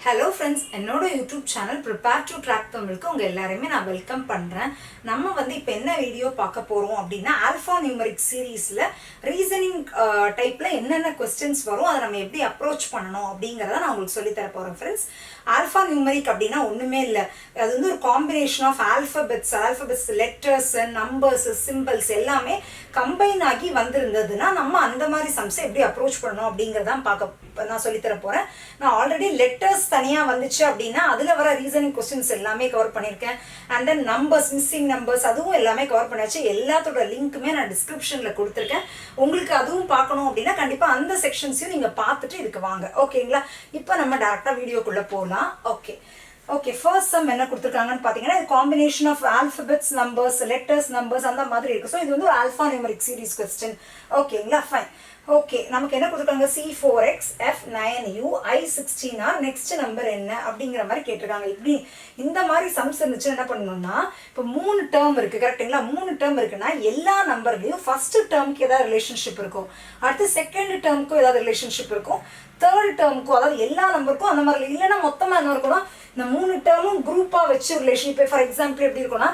Hello friends, என்னோட YouTube channel prepare to track தமிழுக்கு உங்கள் எல்லாரையுமே நான் வெல்கம் பண்ணுறேன். நம்ம இப்போ என்ன வீடியோ பார்க்க போகிறோம் அப்படின்னா, ஆல்ஃபா நியூமரிக் சீரீஸில் ரீசனிங் டைப்பில் என்னென்ன கொஸ்டின்ஸ் வரும், அதை நம்ம எப்படி அப்ரோச் பண்ணணும் அப்படிங்கிறத நான் உங்களுக்கு சொல்லித்தர போகிறேன் ஃப்ரெண்ட்ஸ். ஆல்ஃபா நியூமரிக் அப்படின்னா ஒன்றுமே இல்லை, அது ஒரு combination of alphabets letters, numbers, symbols எல்லாமே கம்பைன் ஆகி வந்திருந்ததுன்னா நம்ம அந்த மாதிரி சம்ஸை எப்படி அப்ரோச் பண்ணணும் அப்படிங்கிறதான் நான் சொல்லித்தர போகிறேன். நான் ஆல்ரெடி லெட்டர்ஸ் தனியாக வந்துச்சு அப்படின்னா அதில் வர ரீசனிங் கொஸ்டின்ஸ் எல்லாமே கவர் பண்ணியிருக்கேன். And then numbers, missing numbers, அதுவும் எல்லாமே கவர் பண்ணியாச்சு. எல்லாத்தோட லிங்க்குமே நான் டிஸ்கிரிப்ஷனில் கொடுத்துருக்கேன். உங்களுக்கு அதுவும் பார்க்கணும் அப்படின்னா கண்டிப்பாக அந்த செக்ஷன்ஸையும் நீங்கள் பார்த்துட்டு இதுக்கு வாங்க, ஓகேங்களா? இப்போ நம்ம டேரெக்டாக வீடியோக்குள்ளே போகலாம். ஓகே, ஃபர்ஸ்ட் சம் என்ன கொடுத்துருக்காங்கன்னு பார்த்தீங்கன்னா, இது combination of alphabets, numbers, letters, numbers அந்த மாதிரி இருக்குது. ஸோ இது ஒரு ஆல்ஃபா நியூமரிக் சீரீஸ் கொஸ்டின், ஓகேங்களா? ஃபைன். ஓகே, நமக்கு என்ன கொடுத்துருக்காங்க? C4x F9u I16R next number என்ன அப்படிங்கிற மாதிரி கேட்டிருக்காங்க. இப்படி இந்த மாதிரி சம்ஸ் இருந்துச்சு என்ன பண்ணணும்னா, இப்போ 3 டேர்ம் இருக்குது, கரெக்டுங்களா? 3 டேர்ம் இருக்குன்னா எல்லா நம்பர்லையும் ஃபர்ஸ்ட் டேர்முக்கு ஏதாவது ரிலேஷன்ஷிப் இருக்கும், அடுத்து செகண்ட் டேர்முக்கும் ஏதாவது ரிலேஷன்ஷிப் இருக்கும், தேர்ட் டேர்முக்கும், அதாவது எல்லா நம்பருக்கும் அந்த மாதிரி. இல்லைன்னா மொத்தமாக என்ன இருக்கணும், இந்த 3 டேர்மும் குரூப்பாக வச்சு ரிலேஷன். இப்போ ஃபார் எக்ஸாம்பிள் எப்படி இருக்கும்னா,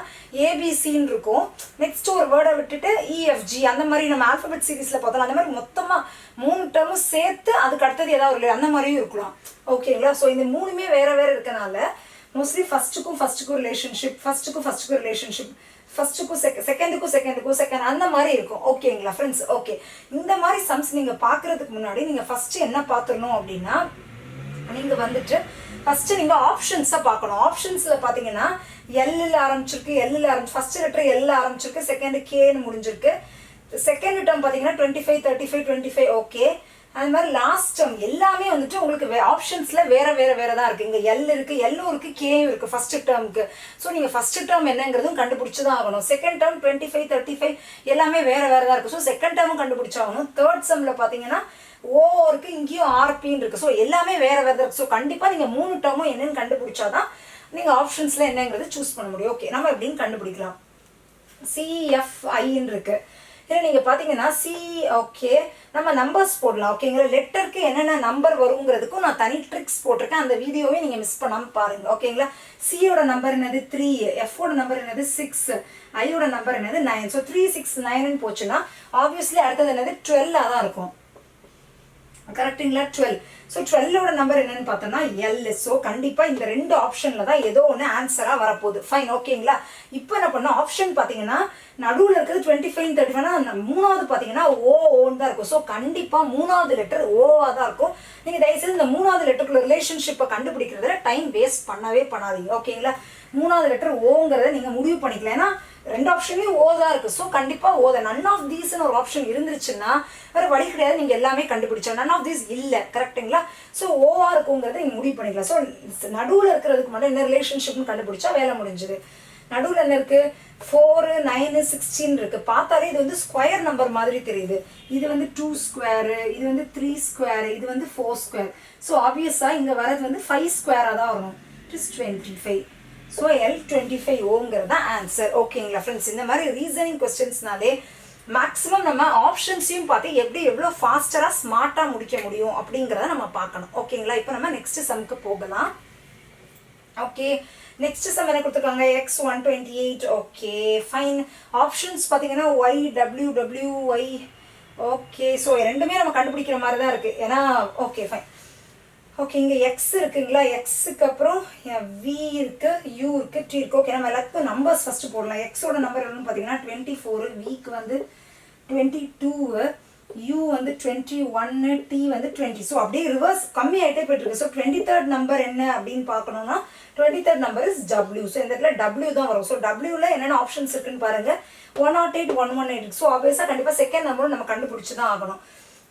ஏபிசின்னு இருக்கும், நெக்ஸ்ட் ஒரு வேர்டை விட்டுட்டு இஎஃப்ஜி, அந்த மாதிரி நம்ம ஆல்ஃபபெட் சீரீஸில் பார்த்தோம். அந்த மாதிரி மொத்தமாக 3 டேர்மும் சேர்த்து அதுக்கு அடுத்தது ஏதாவது ஒரு அந்த மாதிரியும் இருக்கலாம், ஓகேங்களா? ஸோ இந்த 3மே வேற வேற இருக்கனால மோஸ்ட்லி ஃபர்ஸ்ட்டுக்கும் ரிலேஷன்ஷிப், ஃபர்ஸ்ட்டுக்கும் செகண்ட் அந்த மாதிரி இருக்கும், ஓகேங்களா ஃப்ரெண்ட்ஸ்? ஓகே, இந்த மாதிரி சம்ஸ் நீங்கள் பார்க்குறதுக்கு முன்னாடி நீங்கள் ஃபஸ்ட்டு என்ன பார்த்துடணும் அப்படின்னா, நீங்கள் ஃபஸ்ட்டு நீங்கள் ஆப்ஷன்ஸை பார்க்கணும். ஆப்ஷன்ஸில் பார்த்தீங்கன்னா எல்லில் ஆரம்பிச்சிருக்கு, ஃபஸ்ட்டு லெட்டர் எல்ல ஆரம்பிச்சிருக்கு, செகண்ட் கேன்னு முடிஞ்சிருக்கு, செகண்ட் டேர்ம் பார்த்தீங்கன்னா 25, 35, 25, ஓகே. அது மாதிரி லாஸ்ட் டேர்ம் எல்லாமே உங்களுக்கு ஆப்ஷன்ஸில் வேற தான் இருக்குது. இங்கே எல் இருக்குது, எல்லும் இருக்குது, கேயும் இருக்குது ஃபஸ்ட்டு டேர்முக்கு. ஸோ நீங்கள் ஃபஸ்ட்டு டேர்ம் என்னங்கிறதும் கண்டுபிடிச்சி தான் ஆகணும். செகண்ட் டேர்ம் 25, 35 எல்லாமே வேற தான் இருக்குது. ஸோ செகண்ட் டேர்மும் கண்டுபிடிச்சாகணும். தேர்ட் செம்மில் பார்த்தீங்கன்னா ஓ இருக்குது, இங்கேயும் ஆர்பின்னு இருக்குது. ஸோ எல்லாமே வேற தான் இருக்குது. ஸோ கண்டிப்பாக நீங்கள் 3 டேர்மும் என்னென்னு கண்டுபிடிச்சாதான் நீங்கள் ஆப்ஷன்ஸில் என்னங்கிறது சூஸ் பண்ண முடியும். ஓகே, நம்ம எப்படின்னு கண்டுபிடிக்கலாம். CFIன்னு இருக்குது. இதில் நீங்கள் பார்த்தீங்கன்னா ஓகே, நம்ம நம்பர்ஸ் போடலாம், ஓகேங்களா? லெட்டருக்கு என்னென்ன நம்பர் வருங்கிறதுக்கும் நான் தனி ட்ரிக்ஸ் போட்டிருக்கேன், அந்த வீடியோவே நீங்கள் மிஸ் பண்ணாமல் பாருங்கள், ஓகேங்களா? சியோட நம்பர் என்னது 3, எஃபோட நம்பர் என்னது 6, ஐயோட நம்பர் என்னது 9. ஸோ 3, 6, 9ன்னு போச்சுன்னா ஆப்வியஸ்லி அடுத்தது என்னது 12 தான் இருக்கும், கரெக்டுங்களா? 12. ஸோ 12ஓட நம்பர் என்னன்னு பார்த்தோம்னா எல். ஸோ கண்டிப்பாக இந்த 2 ஆப்ஷனில் தான் ஏதோ ஒன்று ஆன்சராக வரப்போகுது. ஃபைன், ஓகேங்களா? இப்போ என்ன பண்ணோம், ஆப்ஷன் பார்த்தீங்கன்னா நடுவில் இருக்கிறது 25, 35, மூணாவது பார்த்தீங்கன்னா ஓன்னு தான் இருக்கும். ஸோ கண்டிப்பாக 3வது லெட்டர் ஓவாக தான் இருக்கும். நீங்கள் தயவுசெய்து இந்த 3வது லெட்டருக்குள்ள ரிலேஷன்ஷிப்பை கண்டுபிடிக்கிறதுல டைம் வேஸ்ட் பண்ணவே பண்ணாதீங்க, ஓகேங்களா? 3வது லெட்டர் ஓங்கிறத நீங்கள் முடிவு பண்ணிக்கலாம். ஏன்னா 2 ஆப்ஷன்லையும் ஓ தான் இருக்குது. ஸோ கண்டிப்பாக ஓ தான். நன் ஆஃப் தீஸ்ன்னு ஒரு ஆப்ஷன் இருந்துருச்சுன்னா வேறு வழி கிடையாது, நீங்கள் எல்லாமே கண்டுபிடிச்சோம். நன் ஆஃப் தீஸ் இல்லை, கரெக்டுங்களா? ஸோ ஓவா இருக்குங்கிறத நீங்கள் முடிவு பண்ணிக்கலாம். ஸோ நடுவில் இருக்கிறதுக்கு மட்டும் என்ன ரிலேஷன்ஷிப்னு கண்டுபிடிச்சா வேலை முடிஞ்சுது. நடுவில் என்ன இருக்குது, 4, 9, 16 இருக்குது. பார்த்தாலே இது ஸ்கொயர் நம்பர் மாதிரி தெரியுது. இது 2 ஸ்கொயரு, இது 3 ஸ்கொயரு, இது 4 ஸ்கொயர். ஸோ ஆப்வியஸாக இங்கே வரது 5 ஸ்கொயராக தான் வரணும். It is 25. ஸோ L25 ஓங்கிறது தான் ஆன்சர், ஓகேங்களா ஃப்ரெண்ட்ஸ்? இந்த மாதிரி ரீசனிங் கொஸ்டின்ஸ்னாலே மேக்ஸிமம் நம்ம ஆப்ஷன்ஸையும் பார்த்து எவ்வளோ ஃபாஸ்டராக ஸ்மார்ட்டாக முடிக்க முடியும் அப்படிங்கிறத நம்ம பார்க்கணும், ஓகேங்களா? இப்போ நம்ம நெக்ஸ்ட் சம்க்கு போகலாம். ஓகே, நெக்ஸ்ட் சம் என்ன கொடுத்துருக்காங்க, X128. Okay fine. ஆப்ஷன்ஸ் பார்த்தீங்கன்னா YWWY. ஓகே, ஸோ ரெண்டுமே நம்ம கண்டுபிடிக்கிற மாதிரி தான் இருக்குது. ஏன்னா ஓகே ஃபைன். ஓகே, இங்கே எக்ஸ் இருக்குங்களா, எக்ஸுக்கு அப்புறம் வி இருக்குது, யூ இருக்குது, டி இருக்குது. ஓகே, நம்ம எல்லாத்துக்கும் நம்பர்ஸ் ஃபஸ்ட்டு போடலாம். எக்ஸோட நம்பர் என்னன்னு பார்த்தீங்கன்னா 24, விக்கு 22, யூ 21, டி 20. ஸோ அப்படியே ரிவர்ஸ் கம்மி ஆகிட்டே போயிட்டுருக்கு. ஸோ 23rd நம்பர் என்ன அப்படின்னு பார்க்கணும்னா 23rd number is W. So இந்த இடத்துல டபிள்யூ தான் வரும். ஸோ டபிள்யூவில் என்னென்ன ஆப்ஷன்ஸ் இருக்குன்னு பாருங்கள். 108, 118. ஸோ ஆப்வியஸாக கண்டிப்பாக செகண்ட் நம்பரும் நம்ம கண்டுபிடிச்சி தான் ஆகணும்.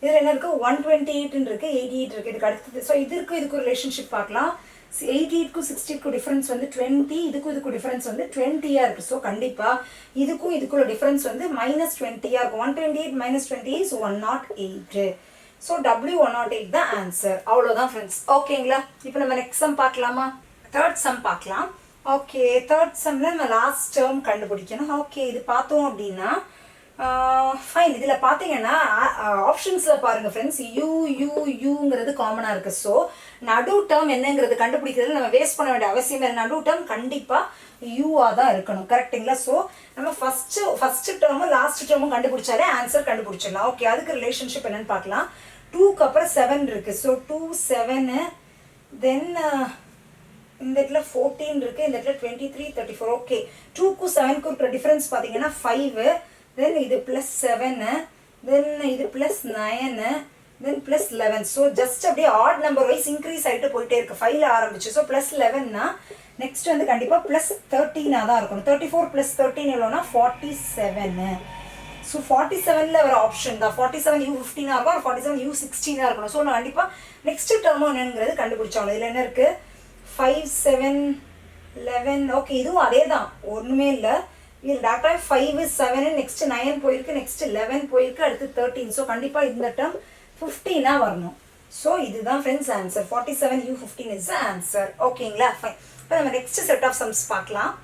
இதில் என்ன இருக்குது, 128 இருக்குது, 88 இருக்குது, இதுக்கு அடுத்தது. ஸோ இதுக்கு ரிலேஷன்ஷிப் பார்க்கலாம். 88க்கும் 60க்கும் டிஃப்ரென்ஸ் 20, இதுக்கும் டிஃப்ரென்ஸ் 20யாக இருக்குது. ஸோ கண்டிப்பாக இதுக்குள்ள டிஃப்ரென்ஸ் -20யாக இருக்கும். 128 - 20 is 108. ஸோ W108 தான் ஆன்சர். அவ்வளோதான் ஃப்ரெண்ட்ஸ், ஓகேங்களா? இப்போ நம்ம நெக்ஸ்ட் சம் பார்க்கலாமா? தேர்ட் சம் பார்க்கலாம். ஓகே, தேர்ட் சம்மில் நம்ம லாஸ்ட் டேர்ம் கண்டுபிடிக்கணும். ஓகே, இது பார்த்தோம் அப்படின்னா ஃபைன். இதில் பார்த்தீங்கன்னா ஆப்ஷன்ஸில் பாருங்கள் ஃப்ரெண்ட்ஸ், யூங்கிறது காமனாக இருக்குது. ஸோ நடு டேர்ம் என்னங்கிறது கண்டுபிடிக்கிறது நம்ம வேஸ்ட் பண்ண வேண்டிய அவசியம் இல்லை. நடு டேர்ம் கண்டிப்பாக யூவாக தான் இருக்கணும். கரெக்டுங்களா? ஸோ நம்ம ஃபஸ்ட்டு டேர்மும் லாஸ்ட் டேர்மும் கண்டுபிடிச்சாலே ஆன்சர் கண்டுபிடிச்சிடலாம். ஓகே, அதுக்கு ரிலேஷன்ஷிப் என்னன்னு பார்க்கலாம். 2க்கு அப்புறம் 7 இருக்குது. ஸோ 2 7 தென் இந்த இடத்துல 14 இருக்குது, இந்த இடத்துல 23 34. ஓகே, 2க்கும் 7க்கும் இருக்கிற டிஃப்ரென்ஸ் பார்த்தீங்கன்னா 5, தென் இது ப்ளஸ் 7, தென் இது ப்ளஸ் 9, தென் ப்ளஸ் 11. ஸோ ஜஸ்ட் அப்படியே ஆட் நம்பர் வைஸ் இன்க்ரீஸ் ஆகிட்டு போயிட்டே இருக்குது. 5ல் ஆரம்பிச்சு. ஸோ ப்ளஸ் 11னா நெக்ஸ்ட் வந்து கண்டிப்பாக ப்ளஸ் 13 தான் இருக்கணும். 34 ப்ளஸ் 13 எவ்வளோனா 47. ஸோ 47ல் வர ஆப்ஷன் தான் 47 U15 இருக்கும், 47 U16 இருக்கணும். ஸோ நான் கண்டிப்பாக நெக்ஸ்ட் டேர்மும் என்னங்கிறது கண்டுபிடிச்சோம். இதில் என்ன இருக்குது? 5 7 11. ஓகே, இதுவும் அதே தான், ஒன்றுமே இல்லை. இது டேரெக்டாக 5 7 நெக்ஸ்ட் 9 போயிருக்கு, நெக்ஸ்ட் 11 போயிருக்கு, அடுத்து 13. ஸோ கண்டிப்பாக இந்த டேர்ம் 15 வரணும். ஸோ இதுதான் friends answer. 47 U15 is answer. ஓகேங்களா? ஃபைன். இப்போ நம்ம நெக்ஸ்ட் செட் ஆஃப் சம்ஸ் பார்க்கலாம்.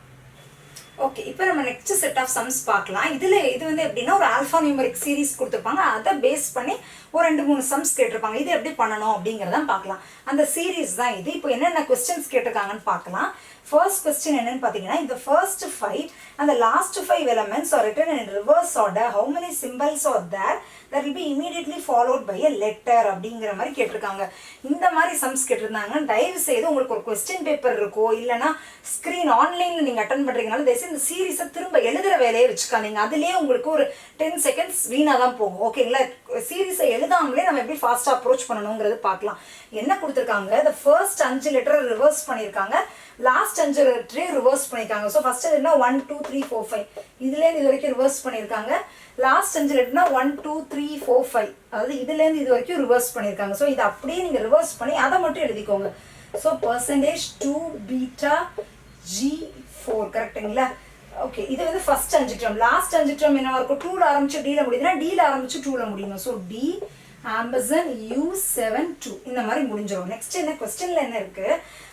ஓகே, இப்போ நம்ம நெக்ஸ்ட் செட் ஆஃப் சம்ஸ் பார்க்கலாம். இது வந்து எப்படின்னா ஒரு ஆல்ஃபா நியூமரிக் சீரிஸ் கொடுத்துருப்பாங்க. அதை பேஸ் பண்ணி ஒரு 2-3 சம்ஸ் கேட்டிருப்பாங்க. இது எப்படி பண்ணணும் அப்படிங்கிறதான் பார்க்கலாம். அந்த சீரீஸ் தான் இது. இப்போ என்னென்ன கொஸ்டின்ஸ் கேட்டிருக்காங்கன்னு பார்க்கலாம். ஃபர்ஸ்ட் கொஸ்டின் என்னன்னு பார்த்தீங்கன்னா, இந்த first 5 and the last 5 elements are written in reverse order. How many symbols are there that will be immediately followed by a letter அப்படிங்கிற மாதிரி கேட்டிருக்காங்க. இந்த மாதிரி சம்ஸ் கேட்டிருந்தாங்க. தயவு செய்து உங்களுக்கு ஒரு கொஸ்டின் பேப்பர் இருக்கோ இல்லைனா ஸ்க்ரீன் ஆன்லைனில் நீங்கள் அட்டன் பண்ணுறீங்கனால தயவுசெய்து இந்த சீரீஸை திரும்ப எழுதுகிற வேலையை வச்சுக்காதீங்க. அதுலேயே உங்களுக்கு ஒரு 10 செகண்ட்ஸ் வீணாக தான் போகும். ஓகேங்களா? சீரீஸை எழுதாமலே நம்ம எப்படி ஃபாஸ்ட்டாக அப்ரோச் பண்ணணுங்கிறது பார்க்கலாம். என்ன கொடுத்துருக்காங்க? இந்த ஃபர்ஸ்ட் 5 லெட்டரை ரிவர்ஸ் பண்ணியிருக்காங்க, லாஸ்ட் 5 லெட்டரையும் ரிவர்ஸ் பண்ணியிருக்காங்க. ஸோ ஃபர்ஸ்ட் என்ன 1 2 3 4 5 இதுலேருந்து இது வரைக்கும் ரிவர்ஸ் பண்ணியிருக்காங்க. லாஸ்ட் 5 லெட்டர்னா 1 2 3 4 5 அதாவது இதுலேருந்து இது வரைக்கும் ரிவர்ஸ் பண்ணியிருக்காங்க. ஸோ இதை அப்படியே நீங்கள் ரிவர்ஸ் பண்ணி அதை மட்டும் எழுதிக்கோங்க. So percentage 2 beta G4. கரெக்டுங்களா? ஓகே, இது வந்து ஃபர்ஸ்ட் 5 டேர்ம். லாஸ்ட் 5 டேர்ம் என்னவா இருக்கும்? 2ல ஆரம்பிச்சு Dல முடியுதுன்னா Dல ஆரம்பிச்சு 2ல முடியும். ஸோ D ஆம்பர்சன் U7 2 இந்த மாதிரி முடிஞ்சிடும். நெக்ஸ்ட் என்ன கொஸ்டின்ல என்ன இருக்கு?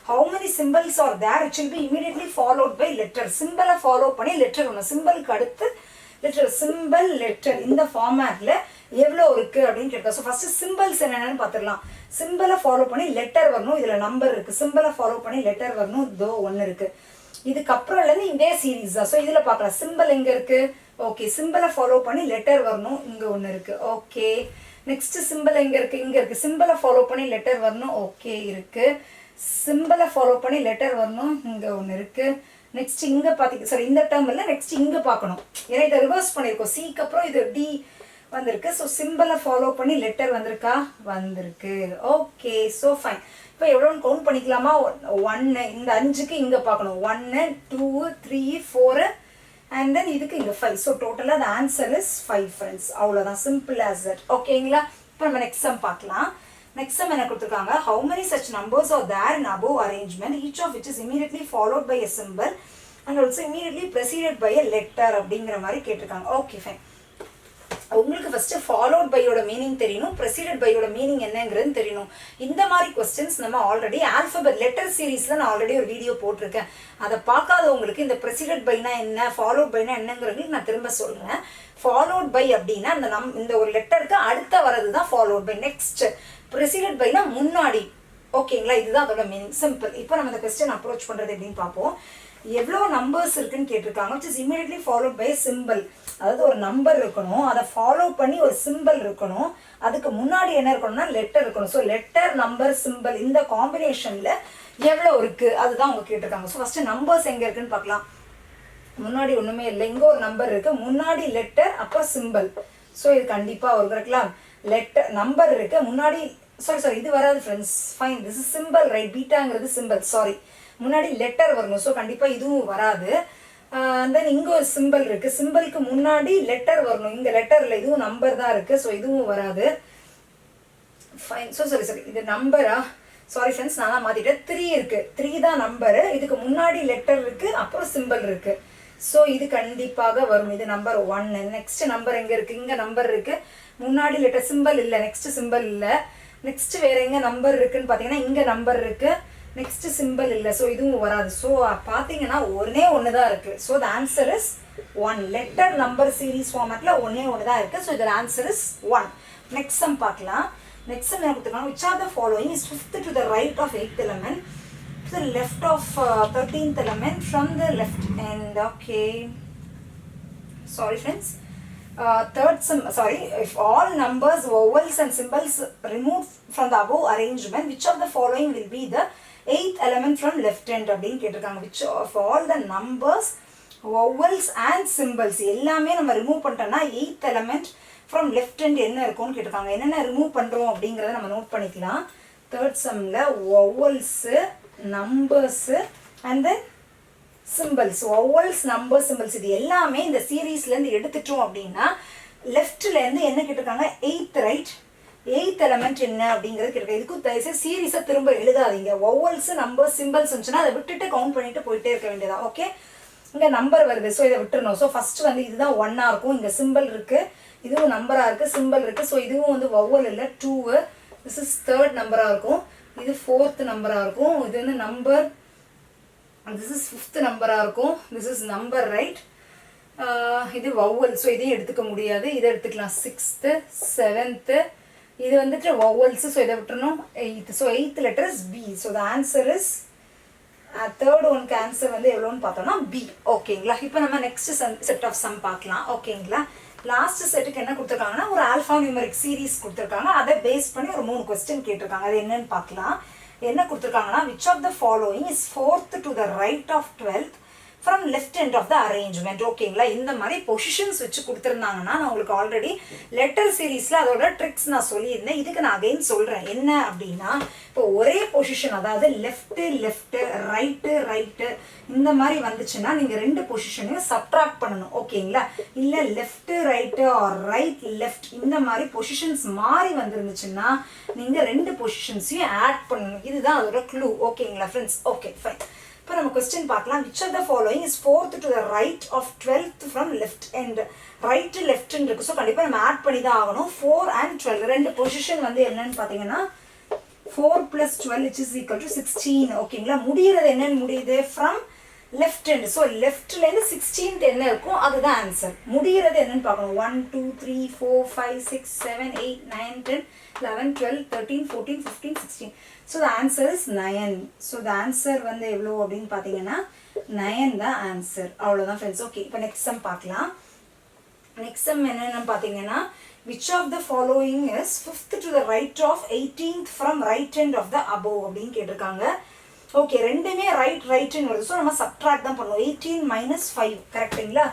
How many symbols are there which will be immediately followed by letter? சிம்பிளை ஃபாலோ பண்ணி லெட்டர் ஒன்று, சிம்பிளுக்கு அடுத்து லெட்டர், சிம்பிள் லெட்டர் இந்த ஃபார்மேட்ல எவ்வளோ இருக்கு அப்படின்னு கேட்க. ஸோ ஃபர்ஸ்ட் சிம்பிள்ஸ் என்னென்னு பார்த்துடலாம். சிம்பிளை ஃபாலோ பண்ணி லெட்டர் வரணும். இதில் நம்பர் இருக்கு. சிம்பிளை ஃபாலோ பண்ணி லெட்டர் வரணும். இதோ ஒன்று இருக்கு. இதுக்கப்புறம்லேருந்து இதே சீரீஸ் தான். ஸோ இதில் பார்க்கலாம். சிம்பிள் எங்கே இருக்கு? ஓகே, சிம்பிளை ஃபாலோ பண்ணி லெட்டர் வரணும். இங்கே ஒன்று இருக்கு. ஓகே, நெக்ஸ்ட் சிம்பிள் எங்கே இருக்கு? இங்கே இருக்கு. சிம்பிளை ஃபாலோ பண்ணி லெட்டர் வரணும். ஓகே, இருக்கு. சிம்பிளை ஃபாலோ பண்ணி லெட்டர் வரணும். இங்கே ஒன்று இருக்கு. நெக்ஸ்ட் இங்கே பார்த்தீங்க, சாரி இந்த டேர்ம் இல்லை, நெக்ஸ்ட் இங்கே பார்க்கணும். ஏன்னா இதை ரிவர்ஸ் பண்ணியிருக்கோம். சிக்கு அப்புறம் இது டி வந்திருக்கு. ஸோ சிம்பிளை ஃபாலோ பண்ணி லெட்டர் வந்திருக்கா? வந்திருக்கு. Okay, so fine. இப்போ எவ்வளோன்னு கவுண்ட் பண்ணிக்கலாமா? 1 இந்த 5க்கு இங்கே பார்க்கணும். 1 2 3 4 அண்ட் தென் இதுக்கு இங்கே 5. ஸோ டோட்டலாக the answer is 5 ஃப்ரெண்ட்ஸ். அவ்வளோதான், சிம்பிள் as that. ஓகேங்களா? இப்போ நம்ம நெக்ஸ்ட் சம் பார்க்கலாம். நெக்ஸ்ட் சம் என்ன கொடுத்துருக்காங்க? How many such numbers are there in above arrangement, each of which is immediately followed by a symbol and also immediately preceded by a letter அப்படிங்கிற மாதிரி கேட்டிருக்காங்க. Okay fine. உங்களுக்கு first followed பையோட meaning தெரியணும், ப்ரெசிடட் பையோட meaning என்னங்கிறது தெரியணும். இந்த மாதிரி கொஸ்டின்ஸ் நம்ம ஆல்ரெடி ஆல்ஃபபெட் லெட்டர் சீரீஸில் நான் ஆல்ரெடி ஒரு வீடியோ போட்டிருக்கேன். அதை பார்க்காதவங்களுக்கு இந்த ப்ரெசிடட் பைனா என்ன, ஃபாலோட் பைனா என்னங்கிறது நான் திரும்ப சொல்கிறேன். ஃபாலோட் பை அப்படின்னா இந்த ஒரு லெட்டருக்கு அடுத்த வரது தான் ஃபாலோட் பை. நெக்ஸ்ட் ப்ரெசிடட் பைனா முன்னாடி. ஓகேங்களா? இதுதான் அதோட மீனிங். சிம்பிள். இப்போ நம்ம இந்த கொஸ்டின் அப்ரோச் பண்ணுறது எப்படின்னு பார்ப்போம். எவ்வளோ நம்பர்ஸ் இருக்குன்னு கேட்டிருக்காங்க. which is immediately followed by a symbol. அதாவது ஒரு நம்பர் இருக்கணும், அதை ஃபாலோ பண்ணி ஒரு சிம்பிள் இருக்கணும், அதுக்கு முன்னாடி என்ன இருக்கணும்னா லெட்டர் இருக்கணும். ஸோ லெட்டர் நம்பர் சிம்பிள் இந்த காம்பினேஷனில் எவ்வளோ இருக்குது அதுதான் அவங்க கேட்டிருக்காங்க. ஸோ ஃபஸ்ட்டு நம்பர்ஸ் எங்கே இருக்குன்னு பார்க்கலாம். முன்னாடி ஒன்றுமே இல்லை, இங்கே ஒரு நம்பர் இருக்குது, முன்னாடி லெட்டர் அப்போ சிம்பிள். ஸோ இது கண்டிப்பாக ஒரு கரெக்ட்லாம். லெட்டர் நம்பர் இருக்குது, முன்னாடி சாரி இது வராது friends. Fine, this is simple right. பீட்டாங்கிறது சிம்பிள். சாரி, முன்னாடி லெட்டர் வரணும். ஸோ கண்டிப்பாக இதுவும் வராது. தென் இங்கே ஒரு சிம்பிள் இருக்குது, சிம்பிளுக்கு முன்னாடி லெட்டர் வரணும். இங்கே லெட்டரில் இதுவும் நம்பர் தான் இருக்குது. ஸோ இதுவும் வராது. ஃபைன். ஸோ சரி இது நம்பரா? சாரி ஃப்ரெண்ட்ஸ், நான் தான் மாற்றிட்டேன். 3 இருக்குது, 3 தான் நம்பரு. இதுக்கு முன்னாடி லெட்டர் இருக்குது, அப்புறம் சிம்பிள் இருக்குது. ஸோ இது கண்டிப்பாக வரும். இது நம்பர் 1. நெக்ஸ்ட் நம்பர் எங்கே இருக்குது? இங்கே நம்பர் இருக்குது, முன்னாடி லெட்டர் சிம்பிள் இல்லை, நெக்ஸ்ட் சிம்பிள் இல்லை. நெக்ஸ்ட் வேறு எங்கே நம்பர் இருக்குதுன்னு பார்த்தீங்கன்னா இங்கே நம்பர் இருக்குது, நெக்ஸ்ட் சிம்பிள் இல்லை, ஸோ இதுவும் வராது. ஸோ பார்த்தீங்கன்னா ஒன்னே ஒன்று தான் இருக்குது. So the answer is 1. Letter number series ஃபார்மேட்டில் ஒன்னே ஒன்று தான் இருக்குது. ஸோ இதோட ஆன்சர் இஸ் 1. நெக்ஸ்ட் சம் பார்க்கலாம். நெக்ஸ்ட் சம் என்ன கொடுத்துருக்காங்க, which of the following is 5th to the right of 8th element to the left of 13th element from the left end. Okay, sorry friends. Third sum, sorry, if all numbers, vowels and symbols removed from the above arrangement, which of the following will be the 8th element from left end அப்படின்னு கேட்டிருக்காங்க. which of all the numbers, vowels and symbols எல்லாமே நம்ம remove பண்ணிட்டோம்னா 8th element from left end என்ன இருக்கும்னு கேட்டிருக்காங்க. என்னென்ன remove பண்ணுறோம் அப்படிங்கிறத நம்ம நோட் பண்ணிக்கலாம். தேர்ட் சம்மில் vowels, numbers and then symbols. Vowels, numbers, symbols இது எல்லாமே இந்த சீரீஸ்லேருந்து எடுத்துட்டோம் அப்படின்னா லெஃப்ட்லேருந்து என்ன கேட்டிருக்காங்க, 8th ரைட், 8th எலமெண்ட் என்ன அப்படிங்கிறது கேட்டிருக்காங்க. இதுக்கும் தயவுசெய்து சீரீஸை திரும்ப எழுதாதீங்க. வவல்ஸு, நம்பர்ஸ், சிம்பிள்ஸ் இருந்துச்சுன்னா அதை விட்டுட்டு கவுண்ட் பண்ணிட்டு போயிட்டே இருக்க வேண்டியதான். ஓகே, இங்கே நம்பர் வருது, ஸோ இதை விட்டுறணும். ஸோ ஃபஸ்ட்டு வந்து இதுதான் 1ஆக இருக்கும். இங்கே சிம்பிள் இருக்குது, இதுவும் நம்பராக இருக்குது, சிம்பிள் இருக்குது. ஸோ இதுவும் வந்து வவல் இல்லை, 2. திஸ் இஸ் 3rd நம்பராக இருக்கும். இது 4th நம்பராக இருக்கும். இது வந்து நம்பர், திஸ் இஸ் 5th நம்பராக இருக்கும். This is number right. இது வவல், ஸோ இதையும் எடுத்துக்க முடியாது, இதை எடுத்துக்கலாம். 6th, 7th, இது வந்துட்டு வவல்ஸு, ஸோ இதை விட்டுறணும். 8th, so 8th letter is B. So the answer is third ஒனுக்கு ஆன்சர் வந்து எவ்வளோன்னு பார்த்தோம்னா பி. ஓகேங்களா, இப்போ நம்ம நெக்ஸ்ட் செட் ஆஃப் சம் பார்க்கலாம். ஓகேங்களா, லாஸ்ட் செட்டுக்கு என்ன கொடுத்துருக்காங்கன்னா ஒரு ஆல்ஃபா நியூமரிக் சீரீஸ் கொடுத்துருக்காங்க. அதை பேஸ் பண்ணி ஒரு 3 கொஸ்டின் கேட்டிருக்காங்க. அது என்னன்னு பார்க்கலாம். என்ன கொடுத்துருக்காங்கன்னா which of the following is 4th to the right of 12th from left end of the arrangement. ஓகேங்களா, இந்த மாதிரி பொசிஷன்ஸ் வச்சு கொடுத்துருந்தாங்கன்னா நான் உங்களுக்கு ஆல்ரெடி லெட்டர் சீரீஸில் அதோட ட்ரிக்ஸ் நான் சொல்லியிருந்தேன். இதுக்கு நான் அகைன் சொல்கிறேன். என்ன அப்படின்னா, இப்போ ஒரே பொசிஷன், அதாவது லெஃப்ட்டு லெஃப்ட்டு, ரைட்டு ரைட்டு, இந்த மாதிரி வந்துச்சுன்னா நீங்கள் 2 பொசிஷனையும் சப்ட்ராக்ட் பண்ணணும். ஓகேங்களா, இல்லை left right or right left இந்த மாதிரி பொசிஷன்ஸ் மாறி வந்துருந்துச்சுன்னா நீங்கள் 2 பொசிஷன்ஸையும் ஆட் பண்ணணும். இதுதான் அதோட க்ளூ. ஓகேங்களா ஃப்ரெண்ட்ஸ், ஓகே ஃபைன். இப்போ நம்ம கொஸ்டின் பார்க்கலாம். which of the following is 4th to the right of 12th from left end. Right லெஃப்ட்னு இருக்குது. ஸோ கண்டிப்பாக நம்ம ஆட் பண்ணி தான் ஆகணும். 4 and 12 2 பொசிஷன் வந்து என்னன்னு பார்த்தீங்கன்னா 4 + 12 which is equal to 16. ஓகேங்களா, முடிகிறது என்னன்னு முடியுது ஃப்ரம் லெஃப்ட் end. ஸோ லெஃப்ட்லேருந்து 16th என்ன இருக்கும் அதுதான் ஆன்சர். முடிகிறது என்னன்னு பார்க்கணும். 1 2 3 4 5 6 7 8 9 10 11 12 13 14 15 16. So the answer is 9. So the answer வந்து எவ்வளோ அப்படின்னு பார்த்தீங்கன்னா 9 தான் ஆன்சர். அவ்வளோதான் ஃப்ரெண்ட்ஸ். ஓகே, இப்போ நெக்ஸ்ட் சம் பார்க்கலாம். நெக்ஸ்ட் சம் என்னென்னு பார்த்தீங்கன்னா which of the following is 5th to the right of 18th from right end of the above அப்படின்னு கேட்டிருக்காங்க. ஓகே, ரெண்டுமே ரைட்னு வருது. ஸோ நம்ம சப்ட்ராக்ட் தான் பண்ணுவோம். 18 - 5 கரெக்டுங்களா.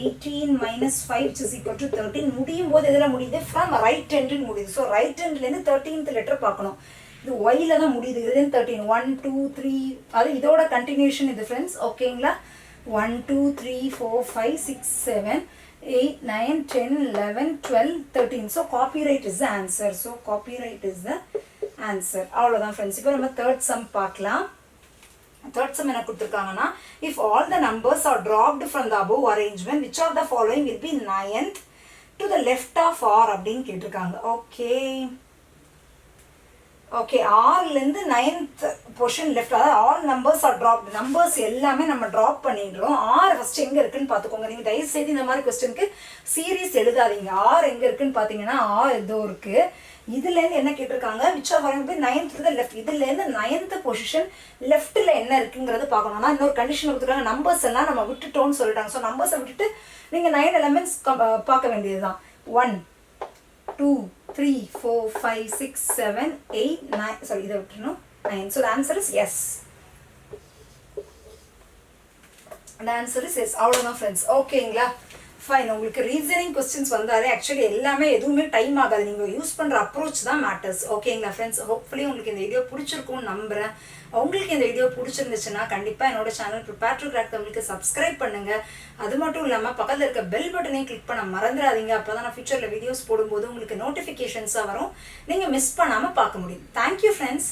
18 - 5 which is equal to 13. முடியும் போது எதில் முடியுது, ஃப்ரம் ரைட் ஹேண்டுன்னு முடியுது. ஸோ ரைட் ஹேண்ட்லேருந்து 13th லெட்டர் பார்க்கணும். இது ஒயில் தான் முடியுது. இதுலேருந்து 13 1 2 3 அது இதோட கண்டினியூஷன் இது ஃப்ரெண்ட்ஸ். ஓகேங்களா, 1 2 3 4 5 6 7 8 9 10 11 12 13. So copyright is the answer. So copyright is the answer. அவ்வளோதான் ஃப்ரெண்ட்ஸ். இப்போ நம்ம தேர்ட் சம் பார்க்கலாம். தேர்ட் சம் என்ன கொடுத்துருக்காங்கன்னா if all the numbers are dropped from the above arrangement which of the following will be 9th to the left of R அப்படின்னு கேட்டிருக்காங்க. Okay okay, ஆர்லேருந்து 9th position left, அதாவது all numbers are dropped. Numbers எல்லாமே நம்ம drop பண்ணிடுறோம். R first எங்கே இருக்குன்னு பார்த்துக்கோங்க. நீங்கள் தயவுசெய்து இந்த மாதிரி கொஸ்டினுக்கு சீரீஸ் எழுதாதீங்க. ஆர் எங்கே இருக்குன்னு பார்த்தீங்கன்னா ஆர் ஏதோ இருக்குது. இதுலேருந்து என்ன கேட்டிருக்காங்க, which of following will be 9th to the left. இதுலேருந்து 9th பொசிஷன் லெஃப்ட்டில் என்ன இருக்குங்கிறது பார்க்கணும்னா இன்னொரு கண்டிஷன் கொடுத்துருக்காங்க. நம்பர்ஸ் எல்லாம் நம்ம விட்டுட்டோம்னு சொல்லிட்டாங்க. ஸோ நம்பர்ஸை விட்டுட்டு நீங்கள் 9 எலமெண்ட்ஸ் பார்க்க வேண்டியது தான். 1 2 3 4 5 6 7 8 9. சாரி, இதை விட்டுணும் 9. So the answer is S. The answer is S. அவ்வளோதான் ஃப்ரெண்ட்ஸ். ஓகேங்களா, ஃபைன். உங்களுக்கு ரீசனிங் கொஸ்டின்ஸ் வந்தாலே ஆக்சுவலி எல்லாமே எதுவுமே டைம் ஆகாது. நீங்கள் யூஸ் பண்ணுற அப்ரோச் தான் மேட்டர்ஸ். ஓகேங்களா ஃப்ரெண்ட்ஸ், ஹோப்ஃபுல்லி உங்களுக்கு இந்த வீடியோ பிடிச்சிருக்கும்னு நம்புகிறேன். உங்களுக்கு இந்த வீடியோ பிடிச்சிருந்துச்சுன்னா கண்டிப்பாக என்னோட சேனல் ப்ரிப்பேர் டு கிராக் தமிழுக்கு சப்ஸ்கிரைப் பண்ணுங்கள். அது மட்டும் இல்லாமல் பக்கத்தில் இருக்க பெல் பட்டனையும் கிளிக் பண்ண மறந்துடாதீங்க. அப்போ தான் நான் ஃபியூச்சரில் வீடியோஸ் போடும்போது உங்களுக்கு நோட்டிஃபிகேஷன்ஸாக வரும். நீங்கள் மிஸ் பண்ணாமல் பார்க்க முடியும். Thank you friends.